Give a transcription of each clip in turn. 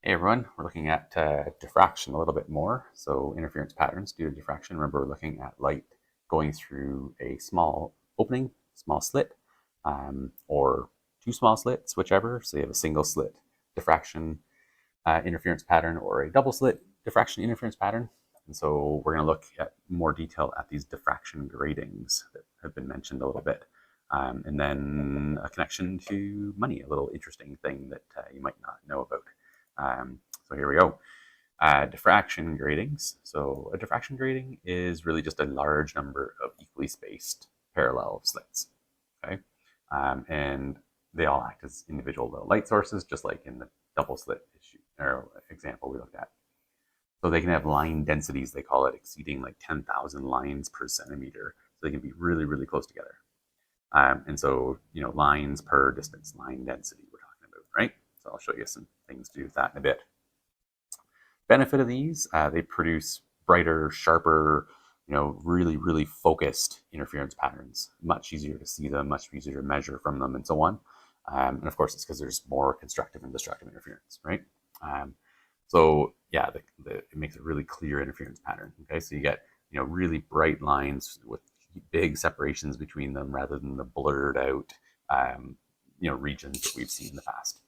Hey everyone, we're looking at diffraction a little bit more. So interference patterns due to diffraction. Remember, we're looking at light going through a small opening, small slit, or two small slits, whichever. So you have a single slit diffraction interference pattern or a double slit diffraction interference pattern. And so we're going to look at more detail at these diffraction gratings that have been mentioned a little bit. And then a connection to money, a little interesting thing that you might not know about. So here we go. Diffraction gratings. So a diffraction grating is really just a large number of equally spaced parallel slits. Okay, and they all act as individual little light sources, just like in the double slit issue or example we looked at. So they can have line densities, they call it, exceeding like 10,000 lines per centimeter. So they can be really, really close together. And so, lines per distance, line density we're talking about, right? So I'll show you some things to do with that in a bit. Benefit of these, they produce brighter, sharper, really, really focused interference patterns. Much easier to see them, much easier to measure from them, and so on. And of course, it's because there's more constructive and destructive interference, right? So yeah, it makes a really clear interference pattern. Okay, so you get really bright lines with big separations between them, rather than the blurred out regions that we've seen in the past.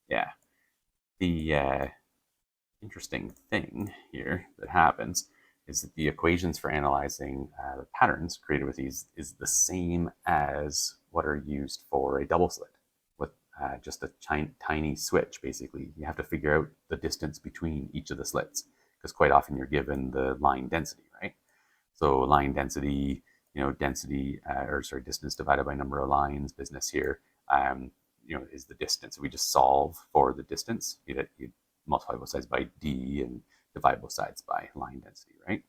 Yeah, the interesting thing here that happens is that the equations for analyzing the patterns created with these is the same as what are used for a double slit with just a tiny switch. Basically, you have to figure out the distance between each of the slits, because quite often you're given the line density, right? So line density, distance divided by number of lines, business here, is the distance. We just solve for the distance. You multiply both sides by d and divide both sides by line density, right?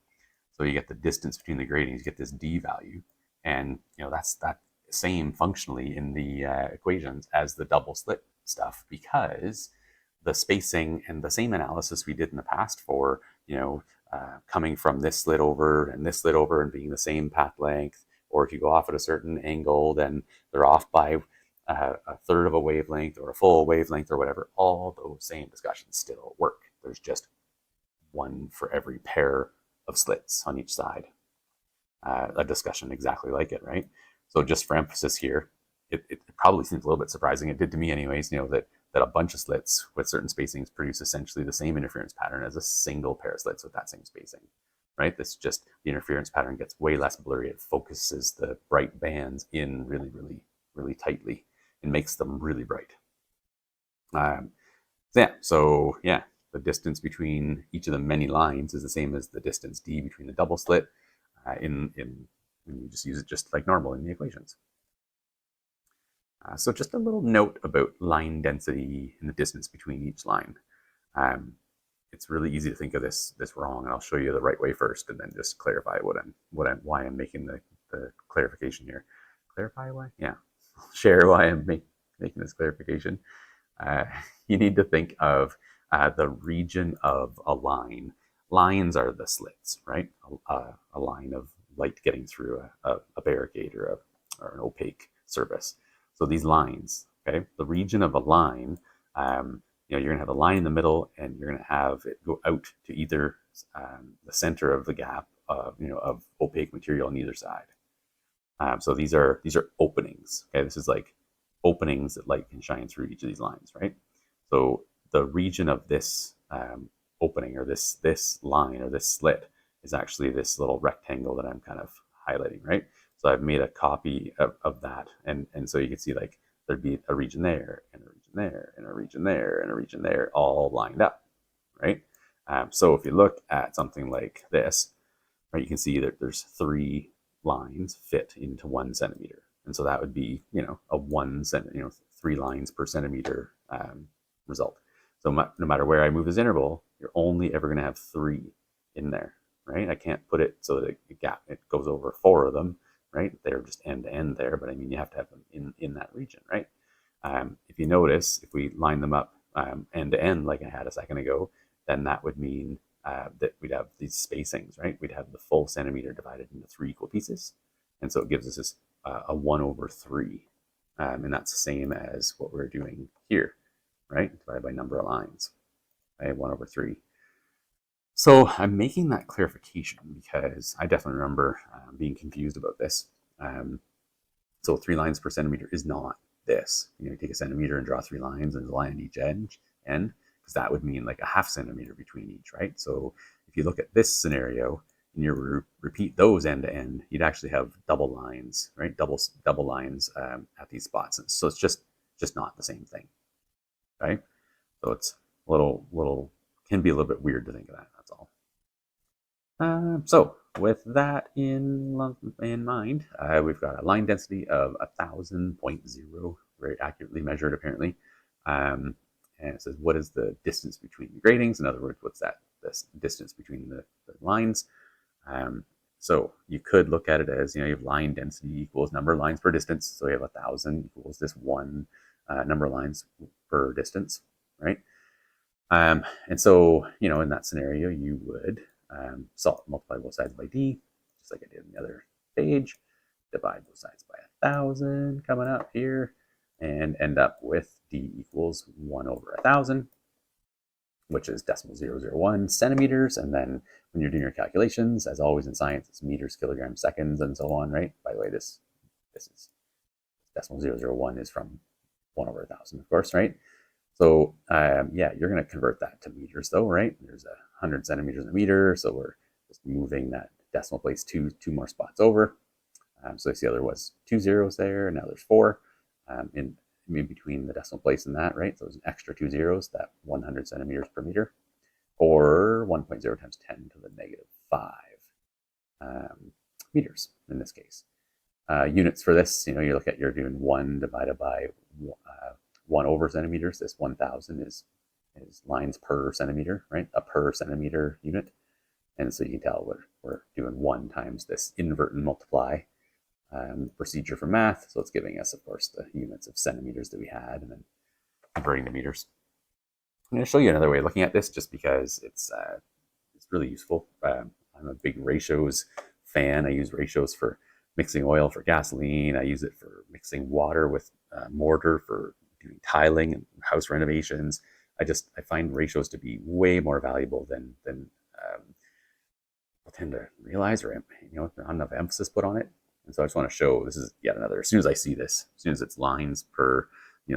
So you get the distance between the gratings, you get this d value, and that's that same functionally in the equations as the double slit stuff, because the spacing and the same analysis we did in the past for coming from this slit over and this slit over and being the same path length, or if you go off at a certain angle, then they're off by a third of a wavelength or a full wavelength or whatever. All those same discussions still work. There's just one for every pair of slits on each side. A discussion exactly like it, right? So just for emphasis here, it probably seems a little bit surprising. It did to me anyways, that a bunch of slits with certain spacings produce essentially the same interference pattern as a single pair of slits with that same spacing, right? This just, the interference pattern gets way less blurry. It focuses the bright bands in really, really, really tightly and makes them really bright. The distance between each of the many lines is the same as the distance d between the double slit in when you just use it just like normal in the equations. So just a little note about line density and the distance between each line. It's really easy to think of this wrong, and I'll show you the right way first, and then just clarify why I'm making the clarification here. Clarify why? Yeah, I'll share why I'm making this clarification. You need to think of the region of a line. Lines are the slits, right? A line of light getting through a barricade or an opaque surface. So these lines, okay, the region of a line, you're going to have a line in the middle, and you're going to have it go out to either the center of the gap of opaque material on either side. So these are openings. Okay, this is like openings that light can shine through each of these lines, right? So the region of this opening, or this line or this slit, is actually this little rectangle that I'm kind of highlighting, right? So I've made a copy of that, and so you can see like there'd be a region there, and a region there, and a region there, and a region there, all lined up, right? So if you look at something like this, right, you can see that there's 3 lines fit into 1 centimeter, and so that would be a 1 centimeter, 3 lines per centimeter result. So no matter where I move this interval, you're only ever going to have 3 in there, right? I can't put it so that it goes over 4 of them, right? They're just end to end there, but I mean, you have to have them in that region, right? If you notice, if we line them up end to end like I had a second ago, then that would mean that we'd have these spacings, right? We'd have the full centimeter divided into 3 equal pieces, and so it gives us this a 1/3. And that's the same as what we're doing here, right? Divided by number of lines, right? 1/3. So I'm making that clarification because I definitely remember being confused about this. So 3 lines per centimeter is not this. You take a centimeter and draw 3 lines and a line on each end, because that would mean like a half centimeter between each, right? So if you look at this scenario and you repeat those end to end, you'd actually have double lines, right? Double lines at these spots. And so it's just not the same thing, right? So it's a little can be a little bit weird to think of that. That's all. So with that in mind, we've got a line density of 1,000.0, very accurately measured apparently. And it says, what is the distance between the gratings? In other words, what's this distance between the lines? So you could look at it as, you have line density equals number of lines per distance. So you have 1,000 equals this one number of lines per distance, right? And so, in that scenario, you would multiply both sides by d, just like I did on the other page, divide both sides by 1,000 coming up here, and end up with d equals 1/1,000, which is 0.001 centimeters. And then when you're doing your calculations, as always in science, it's meters, kilograms, seconds, and so on, right? By the way, this is 0.001 is from 1/1,000, of course, right? So yeah, you're going to convert that to meters though, right? There's 100 centimeters in a meter, so we're just moving that decimal place two more spots over. So you see there was 2 zeros there, and now there's 4 in between the decimal place and that, right? So there's an extra 2 zeros, that 100 centimeters per meter, or 1.0 times 10 to the negative 5 meters in this case. Units for this, you look at, you're doing 1 divided by 1/centimeters. This 1,000 is lines per centimeter, right? A per centimeter unit. And so you can tell we're doing 1 times this invert and multiply procedure for math. So it's giving us, of course, the units of centimeters that we had, and then converting to meters. I'm going to show you another way of looking at this, just because it's really useful. I'm a big ratios fan. I use ratios for mixing oil for gasoline. I use it for mixing water with mortar for doing tiling and house renovations. I find ratios to be way more valuable than people tend to realize, or not enough emphasis put on it. And so I just want to show, this is yet another. As soon as I see this, as soon as it's lines per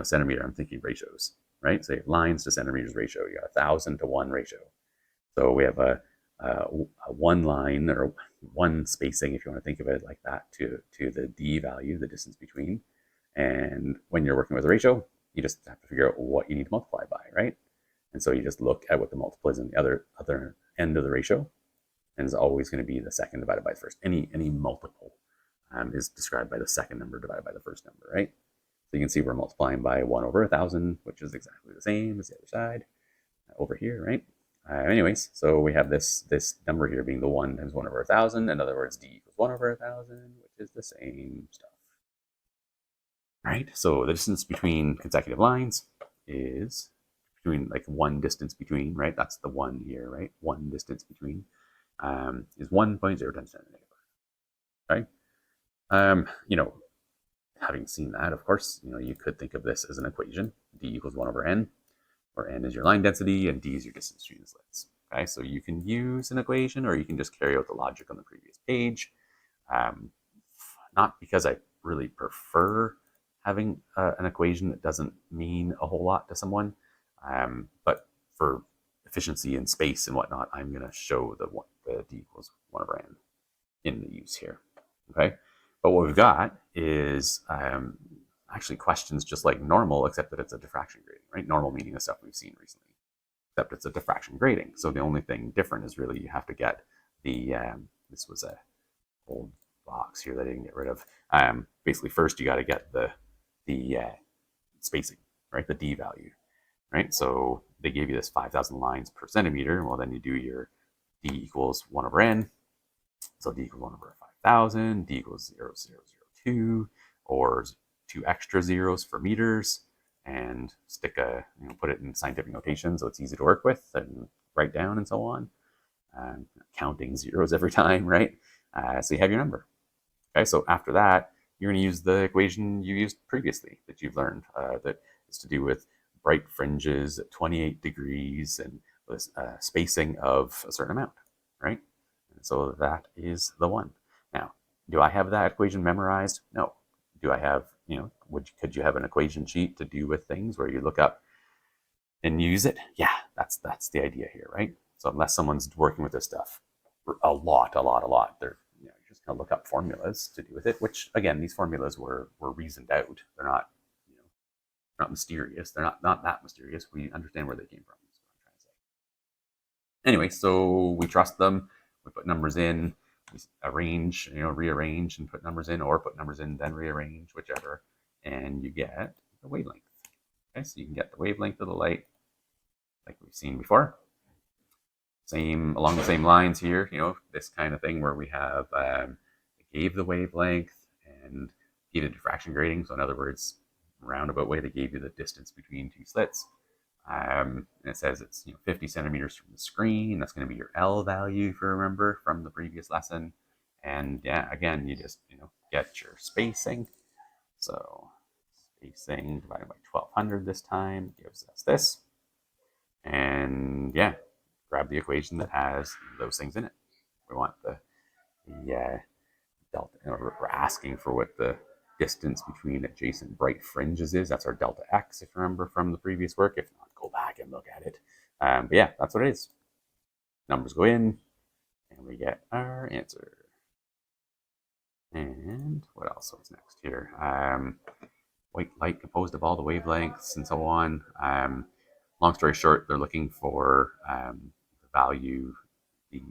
centimeter, I'm thinking ratios, right? So you have lines to centimeters ratio. You got 1,000 to 1 ratio. So we have a 1 line, or 1 spacing, if you want to think of it like that, to the d value, the distance between. And when you're working with a ratio, you just have to figure out what you need to multiply by, right? And so you just look at what the multiple is in the other end of the ratio, and it's always going to be the second divided by the first. Any multiple is described by the second number divided by the first number, right? So you can see we're multiplying by 1/1,000, which is exactly the same as the other side over here, right? Anyways, so we have this number here being the 1 times 1/1,000. In other words, d equals 1/1,000, which is the same stuff. Right? So the distance between consecutive lines is between, like, 1 distance between, right? That's the 1 here, right? 1 distance between is 1.0 times 10 to the negative 5. Right? Having seen that, of course, you could think of this as an equation. D equals 1/n, where n is your line density and d is your distance between the slits. Okay, so you can use an equation, or you can just carry out the logic on the previous page. Not because I really prefer having an equation that doesn't mean a whole lot to someone, but for efficiency and space and whatnot, I'm going to show the d equals 1/n in the use here. Okay, but what we've got is actually questions just like normal, except that it's a diffraction grating, right? Normal meaning the stuff we've seen recently, except it's a diffraction grating. So the only thing different is really you have to get the, this was a old box here that I didn't get rid of. Basically, first you got to get the spacing, right? The d value, right? So they gave you this 5,000 lines per centimeter. Well, then you do your d equals 1/n. So d equals 1/5,000, d equals 0.002, or 2 extra zeros for meters, and stick put it in scientific notation so it's easy to work with and write down and so on. Counting zeros every time, right? So you have your number. Okay, so after that, you're going to use the equation you used previously that you've learned that is to do with bright fringes at 28 degrees and with spacing of a certain amount, right? And so that is the one. Now, do I have that equation memorized? No. Do I have, could you have an equation sheet to do with things where you look up and use it? Yeah, that's the idea here, right? So unless someone's working with this stuff a lot, they're you're just gonna look up formulas to do with it. Which again, these formulas were reasoned out. They're not not mysterious. They're not that mysterious. We understand where they came from. That's what I'm trying to say. Anyway, so we trust them. We put numbers in. We arrange, rearrange and put numbers in, or put numbers in then rearrange, whichever, and you get the wavelength. Okay, so you can get the wavelength of the light like we've seen before. Same along the same lines here, this kind of thing where we have gave the wavelength and gave the diffraction grating. So in other words, roundabout way, they gave you the distance between two slits. And it says it's 50 centimeters from the screen. That's going to be your L value, if you remember from the previous lesson. And yeah, again, you just get your spacing. So spacing divided by 1200 this time gives us this. And yeah, grab the equation that has those things in it. We want the delta. We're asking for what the distance between adjacent bright fringes is. That's our delta x, if you remember from the previous work. If not, go back and look at it. But yeah, that's what it is. Numbers go in, and we get our answer. And what else was next here? White light composed of all the wavelengths and so on. Long story short, they're looking for the value, the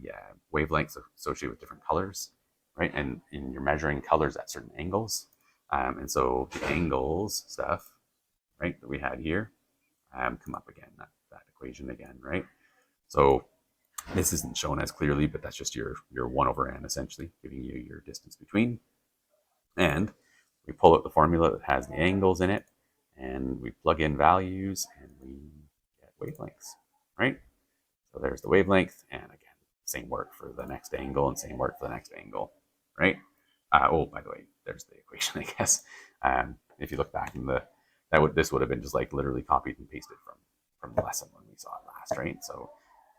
wavelengths associated with different colors, right? And you're measuring colors at certain angles. And so the angles stuff, right, that we had here come up again, that equation again, right? So this isn't shown as clearly, but that's just your 1 over n, essentially, giving you your distance between. And we pull out the formula that has the angles in it, and we plug in values, and we get wavelengths, right? So there's the wavelength, and again, same work for the next angle, and same work for the next angle, right? By the way, there's the equation, I guess. If you look back in this would have been just like literally copied and pasted from the lesson when we saw it last, right? So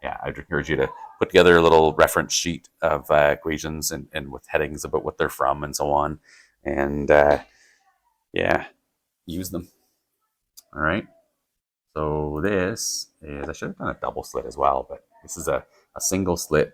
yeah, I'd encourage you to put together a little reference sheet of equations and with headings about what they're from and so on, and yeah, use them. All right. So this is, I should have done a double slit as well, but this is a single slit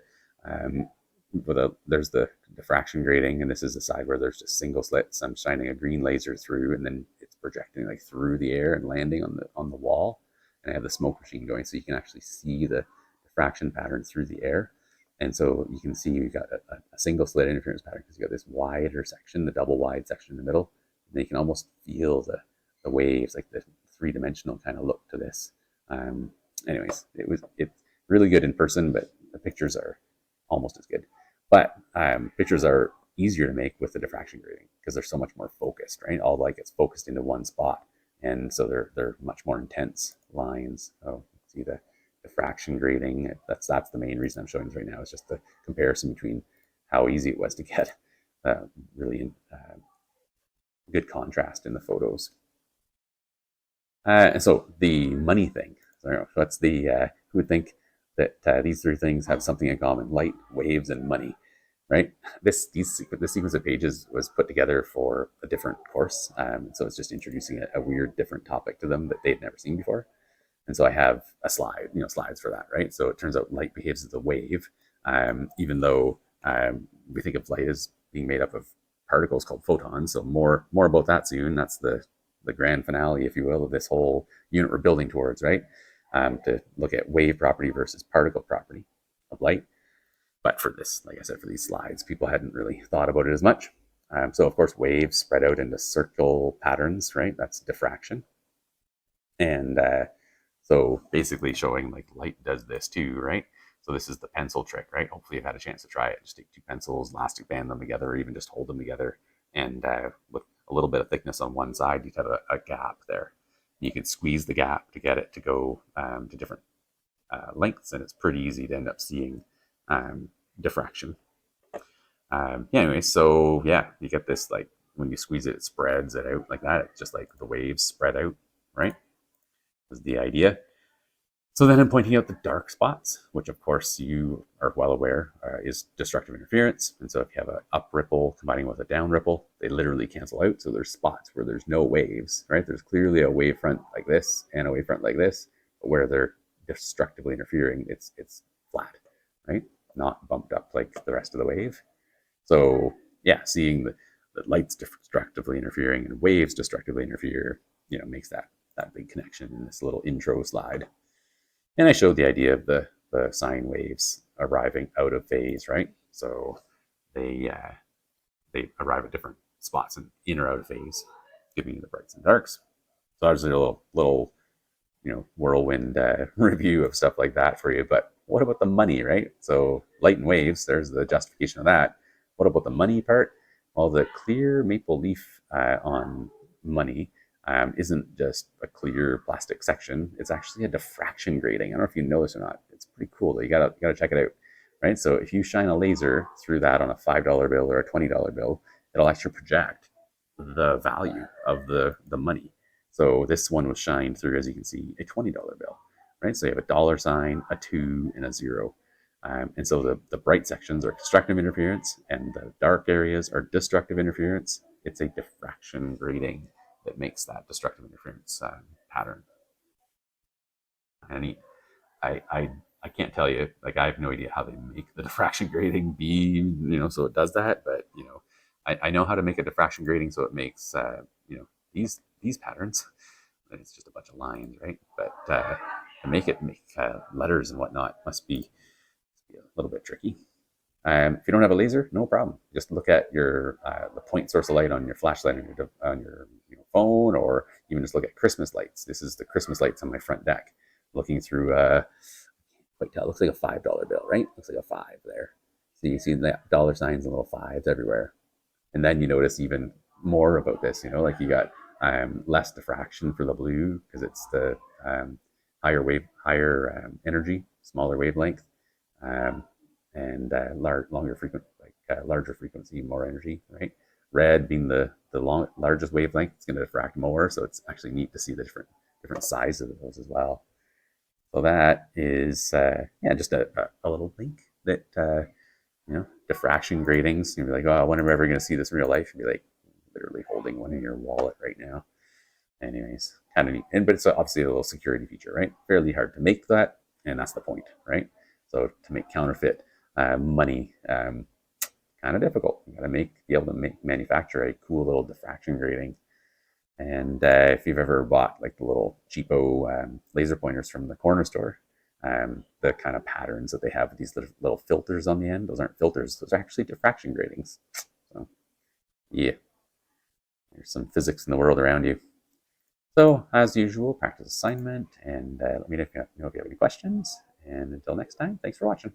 there's the diffraction grating, and this is the side where there's just single slits. I'm shining a green laser through, and then it's projecting like through the air and landing on the wall. And I have the smoke machine going, so you can actually see the diffraction pattern through the air. And so you can see you've got a single slit interference pattern because you've got this wider section, the double wide section in the middle. And then you can almost feel the waves, like the three-dimensional kind of look to this. Anyways, it's really good in person, but the pictures are almost as good. But pictures are easier to make with the diffraction grating because they're so much more focused, right? All like it's focused into one spot, and so they're much more intense lines. Oh, see the diffraction grating. That's the main reason I'm showing this right now. Is just the comparison between how easy it was to get really good contrast in the photos. And so the money thing. So that's the who would think that these three things have something in common: light, waves, and money. Right? This sequence of pages was put together for a different course, so it's just introducing a weird, different topic to them that they've never seen before. And so I have a slide, slides for that, right? So it turns out light behaves as a wave, even though we think of light as being made up of particles called photons. So more about that soon. That's the grand finale, if you will, of this whole unit we're building towards, right? To look at wave property versus particle property of light. But for this, like I said, for these slides, people hadn't really thought about it as much. So of course, waves spread out into circle patterns, right? That's diffraction. And so basically showing like light does this too, right? So this is the pencil trick, right? Hopefully you've had a chance to try it. Just take two pencils, elastic band them together, or even just hold them together. And with a little bit of thickness on one side, you have a gap there. You can squeeze the gap to get it to go to different lengths, and it's pretty easy to end up seeing diffraction. Anyway, so yeah, you get this like when you squeeze it, it spreads it out like that. It's just like the waves spread out, right? Was the idea. So then I'm pointing out the dark spots, which of course you are well aware is destructive interference. And so if you have an up ripple combining with a down ripple, they literally cancel out. So there's spots where there's no waves, right? There's clearly a wavefront like this and a wavefront like this, but where they're destructively interfering, it's flat, right? Not bumped up like the rest of the wave. So yeah, seeing the lights destructively interfering and waves destructively interfere, makes that big connection in this little intro slide. And I showed the idea of the sine waves arriving out of phase, right? So they arrive at different spots and in or out of phase, giving you the brights and darks. So I was a little whirlwind review of stuff like that for you. But what about the money, right? So light and waves, there's the justification of that. What about the money part? Well, the clear maple leaf on money isn't just a clear plastic section. It's actually a diffraction grating. I don't know if you know this or not. It's pretty cool. You gotta check it out, right? So if you shine a laser through that on a $5 bill or a $20 bill, it'll actually project the value of the money. So this one was shined through, as you can see, a $20 bill, right? So you have a dollar sign, a 2, and a 0. And so the bright sections are constructive interference, and the dark areas are destructive interference. It's a diffraction grating that makes that destructive interference pattern. And I can't tell you, like I have no idea how they make the diffraction grating be, so it does that. But I know how to make a diffraction grating so it makes these patterns. It's just a bunch of lines, right? But to make letters and whatnot must be a little bit tricky. If you don't have a laser, no problem. Just look at your the point source of light on your flashlight on your phone, or even just look at Christmas lights. This is the Christmas lights on my front deck. Looking through, quite tell. It looks like a $5 bill, right? Looks like a 5 there. So you see the dollar signs and little 5s everywhere. And then you notice even more about this. Like you got less diffraction for the blue because it's the higher energy, smaller wavelength. And larger frequency, more energy, right? Red being the largest wavelength, it's going to diffract more, so it's actually neat to see the different sizes of those as well. So that is just a little link that diffraction gratings. You'll be like, oh, when am I ever going to see this in real life? You'll be like, literally holding one in your wallet right now. Anyways, kind of neat, but it's obviously a little security feature, right? Fairly hard to make that, and that's the point, right? So to make counterfeit money, kind of difficult. You got to be able to manufacture a cool little diffraction grating. And if you've ever bought like the little cheapo laser pointers from the corner store, the kind of patterns that they have with these little filters on the end, those aren't filters; those are actually diffraction gratings. So, yeah, there's some physics in the world around you. So, as usual, practice assignment, and let me know if you have any questions. And until next time, thanks for watching.